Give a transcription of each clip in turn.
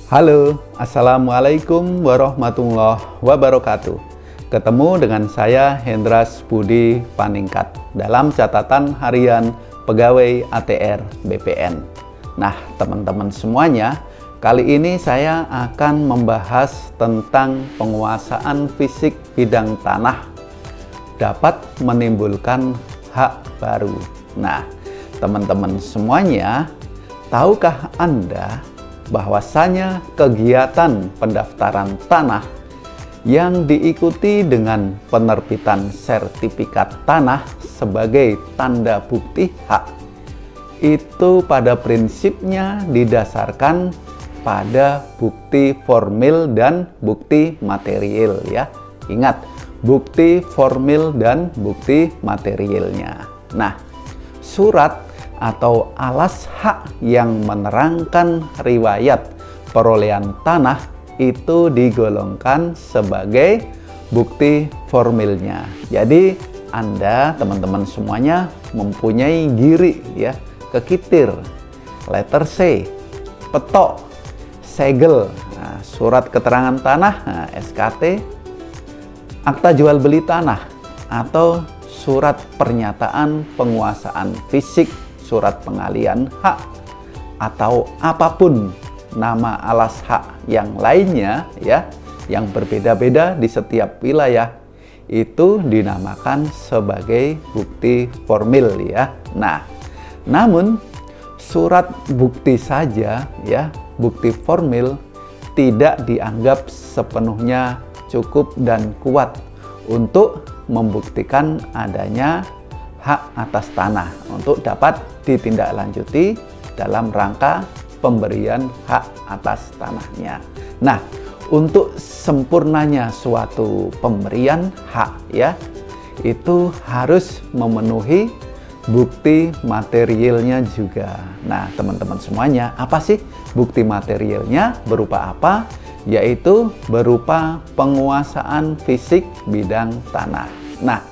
Halo, Assalamualaikum warahmatullahi wabarakatuh. Ketemu dengan saya Hendras Budi Paningkat dalam catatan harian pegawai ATR BPN. Nah, teman-teman semuanya, kali ini saya akan membahas tentang penguasaan fisik bidang tanah dapat menimbulkan hak baru. Nah, teman-teman semuanya, tahukah Anda bahwasanya kegiatan pendaftaran tanah yang diikuti dengan penerbitan sertifikat tanah sebagai tanda bukti hak itu pada prinsipnya didasarkan pada bukti formil dan bukti material ya. Ingat, bukti formil dan bukti materialnya. Nah, surat atau alas hak yang menerangkan riwayat perolehan tanah itu digolongkan sebagai bukti formilnya. Jadi Anda, teman-teman semuanya, mempunyai giri ya, kekitir, letter C, petok, segel, nah, surat keterangan tanah, nah, SKT, akta jual beli tanah, atau surat pernyataan penguasaan fisik, surat pengalian hak, atau apapun nama alas hak yang lainnya ya, yang berbeda-beda di setiap wilayah, itu dinamakan sebagai bukti formil ya. Nah, namun surat bukti saja ya, bukti formil tidak dianggap sepenuhnya cukup dan kuat untuk membuktikan adanya hak atas tanah untuk dapat ditindaklanjuti dalam rangka pemberian hak atas tanahnya. Nah, untuk sempurnanya suatu pemberian hak ya, itu harus memenuhi bukti materialnya juga. Nah, teman-teman semuanya, apa sih bukti materialnya? Berupa apa? Yaitu berupa penguasaan fisik bidang tanah. Nah,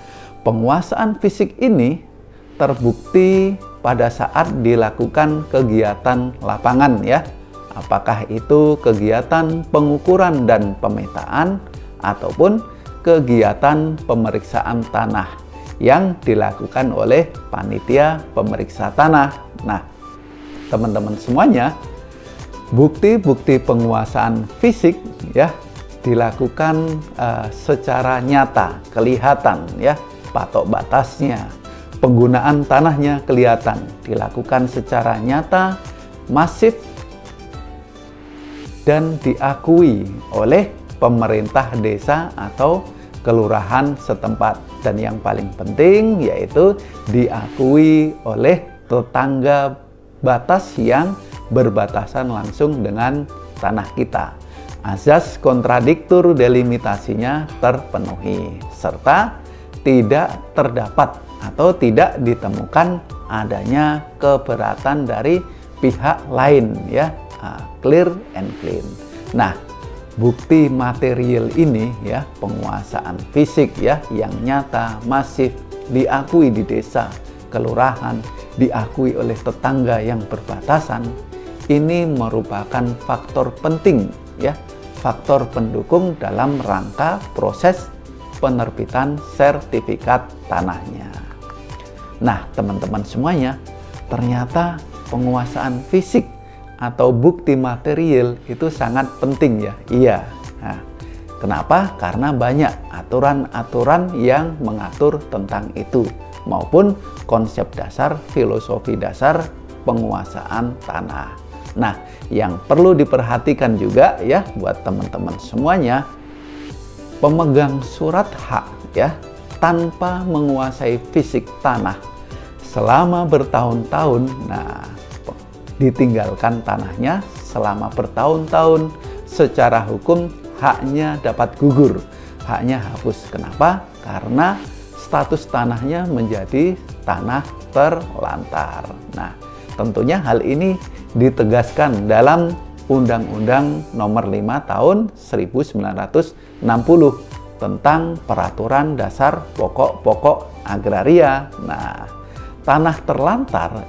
penguasaan fisik ini terbukti pada saat dilakukan kegiatan lapangan ya. Apakah itu kegiatan pengukuran dan pemetaan ataupun kegiatan pemeriksaan tanah yang dilakukan oleh panitia pemeriksa tanah. Nah, teman-teman semuanya, bukti-bukti penguasaan fisik ya dilakukan secara nyata, kelihatan ya, patok batasnya, penggunaan tanahnya kelihatan, dilakukan secara nyata, masif, dan diakui oleh pemerintah desa atau kelurahan setempat. Dan yang paling penting yaitu diakui oleh tetangga batas yang berbatasan langsung dengan tanah kita. Azas kontradiktur delimitasinya terpenuhi, serta tidak terdapat atau tidak ditemukan adanya keberatan dari pihak lain ya, clear and clean. Nah, bukti material ini ya, penguasaan fisik ya, yang nyata, masif, diakui di desa, kelurahan, diakui oleh tetangga yang berbatasan, ini merupakan faktor penting ya, faktor pendukung dalam rangka proses penerbitan sertifikat tanahnya. Nah, teman-teman semuanya, ternyata penguasaan fisik atau bukti material itu sangat penting ya. Iya. Nah, kenapa? Karena banyak aturan-aturan yang mengatur tentang itu, maupun konsep dasar, filosofi dasar penguasaan tanah. Nah, yang perlu diperhatikan juga ya buat teman-teman semuanya, pemegang surat hak ya tanpa menguasai fisik tanah selama bertahun-tahun, nah ditinggalkan tanahnya selama bertahun-tahun, secara hukum haknya dapat gugur, haknya hapus. Kenapa? Karena status tanahnya menjadi tanah terlantar. Nah, tentunya hal ini ditegaskan dalam Undang-Undang Nomor 5 Tahun 1960 tentang Peraturan Dasar Pokok-pokok Agraria. Nah, tanah terlantar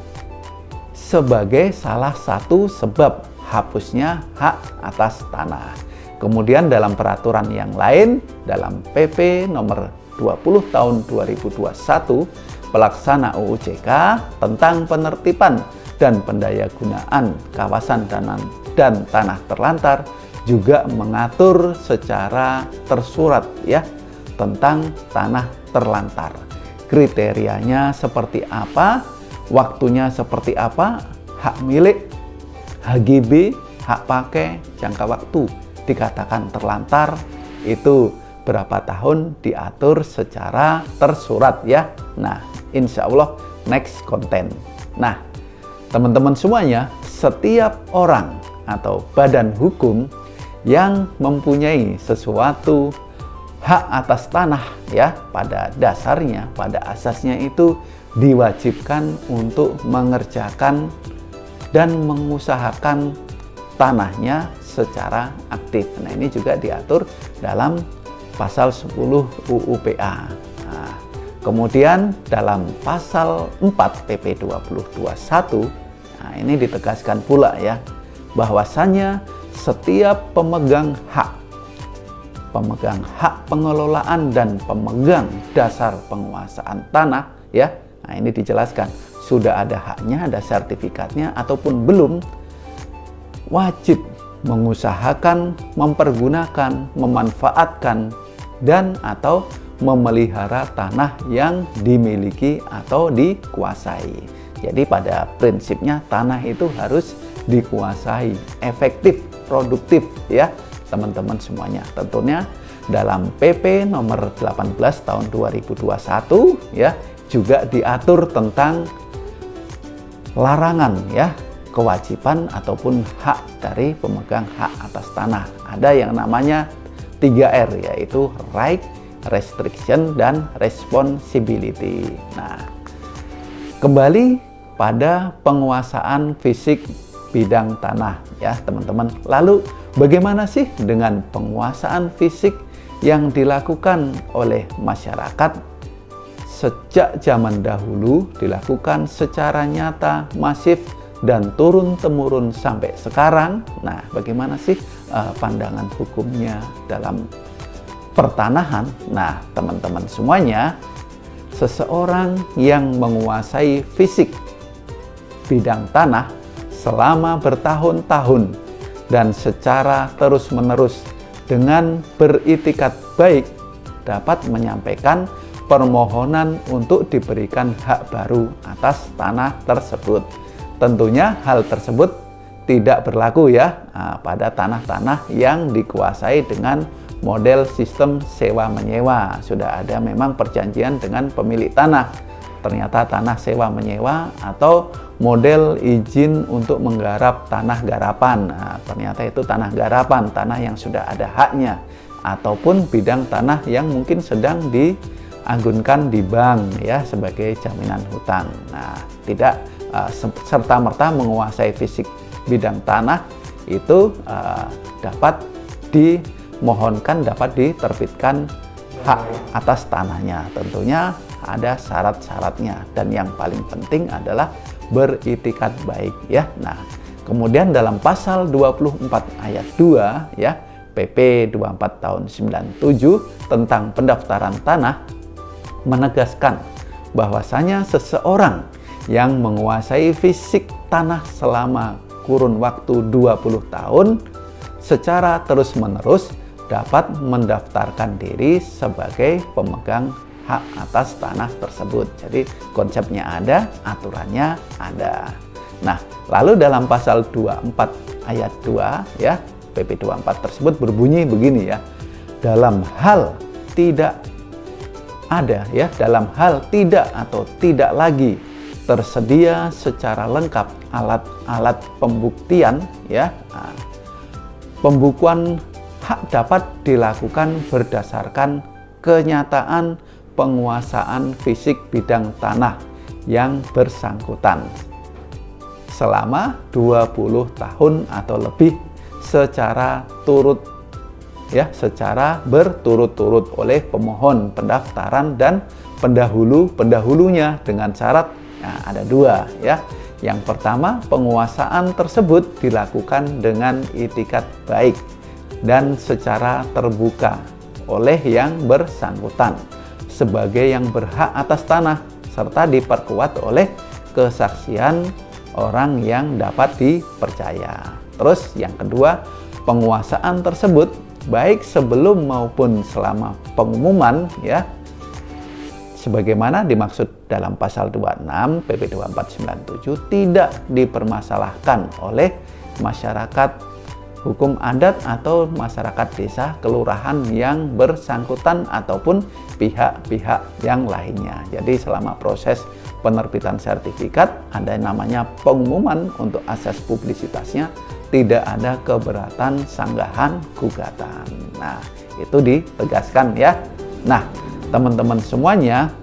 sebagai salah satu sebab hapusnya hak atas tanah. Kemudian dalam peraturan yang lain, dalam PP nomor 20 tahun 2021 pelaksana UU JK tentang penertiban dan pendayagunaan kawasan dan tanah terlantar juga mengatur secara tersurat ya tentang tanah terlantar. Kriterianya seperti apa, waktunya seperti apa, hak milik, HGB, hak pakai, jangka waktu dikatakan terlantar itu berapa tahun diatur secara tersurat ya. Nah, insya Allah next konten. Nah, teman-teman semuanya, setiap orang atau badan hukum yang mempunyai sesuatu hak atas tanah ya, pada dasarnya, pada asasnya itu diwajibkan untuk mengerjakan dan mengusahakan tanahnya secara aktif. Nah, ini juga diatur dalam pasal 10 UU PA. Nah, kemudian dalam pasal 4 PP 2021, nah ini ditegaskan pula ya, bahwasannya setiap pemegang hak pengelolaan dan pemegang dasar penguasaan tanah ya, nah ini dijelaskan sudah ada haknya, ada sertifikatnya ataupun belum, wajib mengusahakan, mempergunakan, memanfaatkan dan atau memelihara tanah yang dimiliki atau dikuasai. Jadi pada prinsipnya tanah itu harus dikuasai, efektif, produktif ya teman-teman semuanya. Tentunya dalam PP nomor 18 tahun 2021 ya juga diatur tentang larangan ya, kewajiban ataupun hak dari pemegang hak atas tanah. Ada yang namanya 3R, yaitu right, restriction, dan responsibility. Nah, kembali pada penguasaan fisik bidang tanah ya teman-teman. Lalu bagaimana sih dengan penguasaan fisik yang dilakukan oleh masyarakat sejak zaman dahulu, dilakukan secara nyata, masif, dan turun-temurun sampai sekarang? Nah, bagaimana sih pandangan hukumnya dalam pertanahan? Nah, teman-teman semuanya, seseorang yang menguasai fisik bidang tanah selama bertahun-tahun dan secara terus-menerus dengan beritikat baik dapat menyampaikan permohonan untuk diberikan hak baru atas tanah tersebut. Tentunya hal tersebut tidak berlaku ya pada tanah-tanah yang dikuasai dengan model sistem sewa-menyewa. Sudah ada memang perjanjian dengan pemilik tanah, ternyata tanah sewa-menyewa, atau model izin untuk menggarap tanah garapan. Nah, ternyata itu tanah garapan, tanah yang sudah ada haknya, ataupun bidang tanah yang mungkin sedang diagunkan di bank ya sebagai jaminan hutang. Nah, tidak serta-merta menguasai fisik bidang tanah itu dapat dimohonkan, dapat diterbitkan hak atas tanahnya. Tentunya ada syarat-syaratnya, dan yang paling penting adalah beritikat baik ya. Nah, kemudian dalam pasal 24 ayat 2 ya PP 24 tahun 97 tentang pendaftaran tanah menegaskan bahwasanya seseorang yang menguasai fisik tanah selama kurun waktu 20 tahun secara terus-menerus dapat mendaftarkan diri sebagai pemegang hak atas tanah tersebut. Jadi konsepnya ada, aturannya ada. Nah, lalu dalam pasal 24 ayat 2 ya, PP 24 tersebut berbunyi begini ya. Dalam hal tidak ada ya, dalam hal tidak atau tidak lagi tersedia secara lengkap alat-alat pembuktian ya. Nah, pembukuan hak dapat dilakukan berdasarkan kenyataan penguasaan fisik bidang tanah yang bersangkutan selama 20 tahun atau lebih secara berturut-turut oleh pemohon pendaftaran dan pendahulunya dengan syarat. Nah, ada dua ya. Yang pertama, penguasaan tersebut dilakukan dengan itikat baik dan secara terbuka oleh yang bersangkutan sebagai yang berhak atas tanah, serta diperkuat oleh kesaksian orang yang dapat dipercaya. Terus yang kedua, penguasaan tersebut baik sebelum maupun selama pengumuman, ya, sebagaimana dimaksud dalam pasal 26 PP 2497, tidak dipermasalahkan oleh masyarakat hukum adat atau masyarakat desa, kelurahan yang bersangkutan ataupun pihak-pihak yang lainnya. Jadi selama proses penerbitan sertifikat ada namanya pengumuman untuk asas publisitasnya, tidak ada keberatan sanggahan gugatan. Nah, itu ditegaskan ya. Nah, teman-teman semuanya,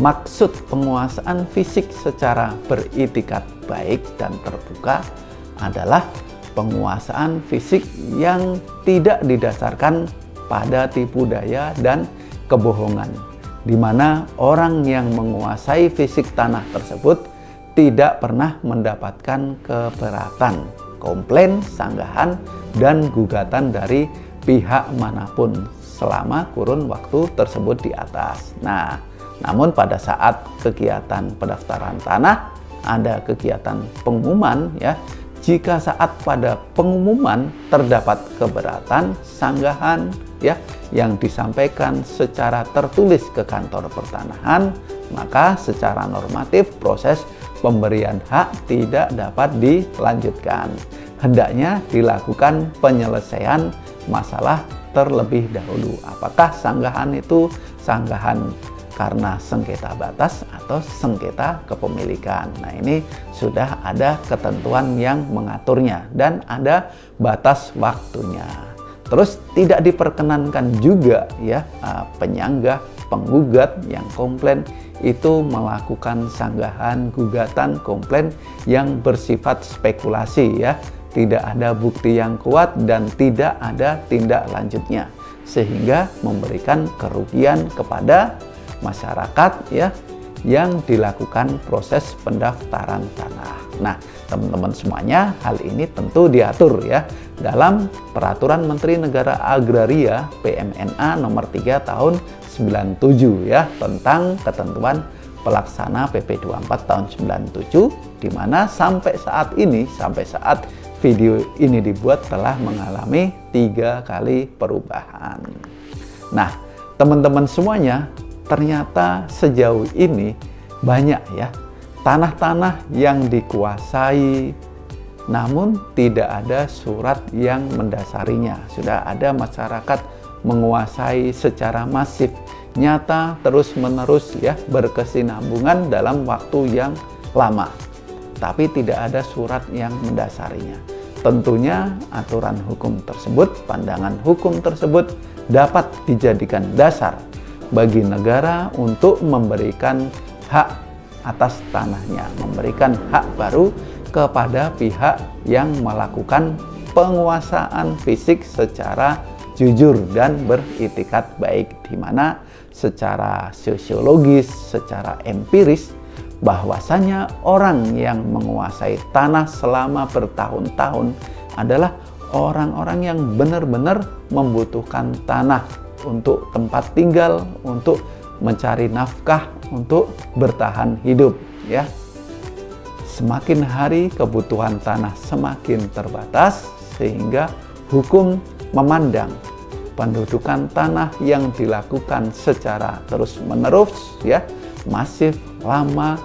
maksud penguasaan fisik secara beritikat baik dan terbuka adalah penguasaan fisik yang tidak didasarkan pada tipu daya dan kebohongan, di mana orang yang menguasai fisik tanah tersebut tidak pernah mendapatkan keberatan, komplain, sanggahan, dan gugatan dari pihak manapun selama kurun waktu tersebut di atas. Nah, namun pada saat kegiatan pendaftaran tanah ada kegiatan pengumuman, ya, jika saat pada pengumuman terdapat keberatan, sanggahan, ya, yang disampaikan secara tertulis ke kantor pertanahan, maka secara normatif proses pemberian hak tidak dapat dilanjutkan. Hendaknya dilakukan penyelesaian masalah terlebih dahulu. Apakah sanggahan itu sanggahan karena sengketa batas atau sengketa kepemilikan. Nah, ini sudah ada ketentuan yang mengaturnya dan ada batas waktunya. Terus tidak diperkenankan juga, ya, penyanggah, penggugat yang komplain itu melakukan sanggahan, gugatan, komplain yang bersifat spekulasi, ya. Tidak ada bukti yang kuat dan tidak ada tindak lanjutnya, sehingga memberikan kerugian kepada masyarakat, ya, yang dilakukan proses pendaftaran tanah. Nah, teman-teman semuanya, hal ini tentu diatur, ya, dalam Peraturan Menteri Negara Agraria PMNA nomor 3 tahun 97, ya, tentang ketentuan pelaksana PP 24 tahun 97, di mana sampai saat ini, sampai saat video ini dibuat, telah mengalami 3 kali perubahan. Nah, teman-teman semuanya, ternyata sejauh ini banyak, ya, tanah-tanah yang dikuasai namun tidak ada surat yang mendasarinya. Sudah ada masyarakat menguasai secara masif, nyata, terus-menerus, ya, berkesinambungan dalam waktu yang lama, tapi tidak ada surat yang mendasarinya. Tentunya aturan hukum tersebut, pandangan hukum tersebut dapat dijadikan dasar bagi negara untuk memberikan hak atas tanahnya, memberikan hak baru kepada pihak yang melakukan penguasaan fisik secara jujur dan beritikat baik, di mana secara sosiologis, secara empiris, bahwasanya orang yang menguasai tanah selama bertahun-tahun adalah orang-orang yang benar-benar membutuhkan tanah untuk tempat tinggal, untuk mencari nafkah, untuk bertahan hidup, ya. Semakin hari kebutuhan tanah semakin terbatas, sehingga hukum memandang pendudukan tanah yang dilakukan secara terus-menerus, ya, masif, lama,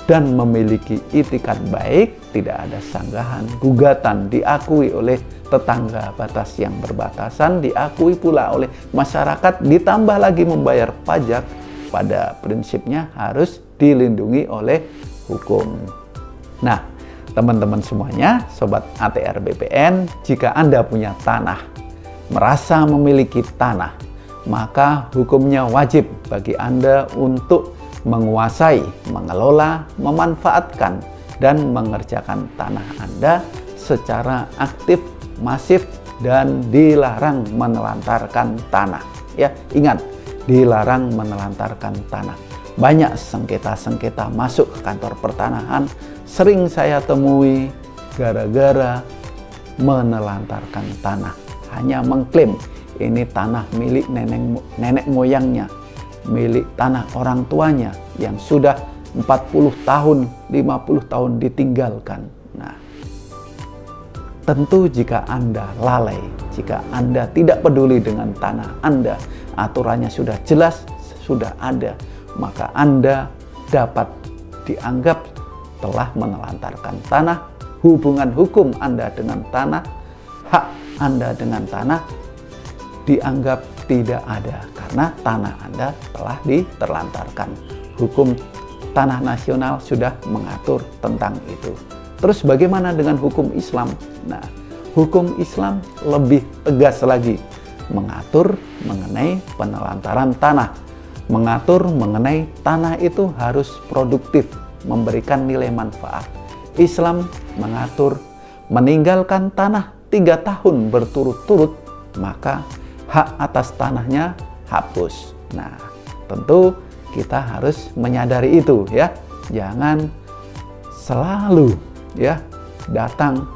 dan memiliki itikat baik, tidak ada sanggahan, gugatan, diakui oleh tetangga batas yang berbatasan, diakui pula oleh masyarakat, ditambah lagi membayar pajak, pada prinsipnya harus dilindungi oleh hukum. Nah, teman-teman semuanya, Sobat ATR BPN, jika Anda punya tanah, merasa memiliki tanah, maka hukumnya wajib bagi Anda untuk menguasai, mengelola, memanfaatkan, dan mengerjakan tanah Anda secara aktif, masif, dan dilarang menelantarkan tanah. Ya, ingat, dilarang menelantarkan tanah. banyak sengketa-sengketa masuk ke kantor pertanahan sering saya temui gara-gara menelantarkan tanah. Hanya mengklaim ini tanah milik nenek moyangnya, milik tanah orang tuanya yang sudah 40 tahun, 50 tahun ditinggalkan. Nah, tentu jika Anda lalai, jika Anda tidak peduli dengan tanah Anda, aturannya sudah jelas, sudah ada, maka Anda dapat dianggap telah menelantarkan tanah. Hubungan hukum Anda dengan tanah, hak Anda dengan tanah dianggap tidak ada karena tanah Anda telah diterlantarkan. Hukum tanah nasional sudah mengatur tentang itu. Terus bagaimana dengan hukum Islam? Nah, hukum Islam lebih tegas lagi, mengatur mengenai penelantaran tanah, mengatur mengenai tanah itu harus produktif, memberikan nilai manfaat. Islam mengatur meninggalkan tanah 3 tahun berturut-turut, maka hak atas tanahnya hapus. Nah, tentu kita harus menyadari itu ya. Jangan selalu ya datang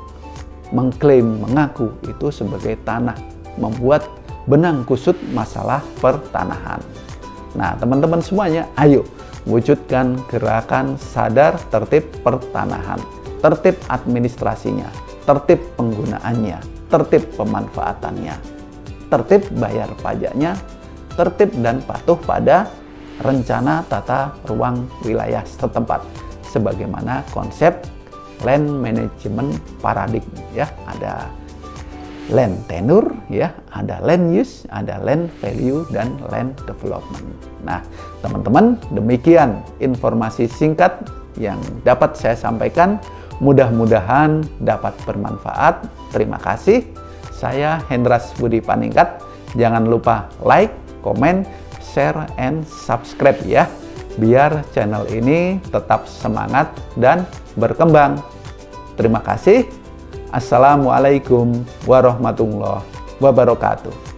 mengklaim, mengaku itu sebagai tanah, membuat benang kusut masalah pertanahan. Nah, teman-teman semuanya, ayo wujudkan gerakan sadar tertib pertanahan, tertib administrasinya, tertib penggunaannya, tertib pemanfaatannya, tertib bayar pajaknya, tertib dan patuh pada rencana tata ruang wilayah setempat sebagaimana konsep land management paradigm ya. Ada land tenure ya, ada land use, ada land value dan land development. Nah, teman-teman, demikian informasi singkat yang dapat saya sampaikan. Mudah-mudahan dapat bermanfaat. Terima kasih. Saya Hendras Budi Paningkat. Jangan lupa like, komen, share, and subscribe ya, biar channel ini tetap semangat dan berkembang. Terima kasih. Assalamualaikum warahmatullahi wabarakatuh.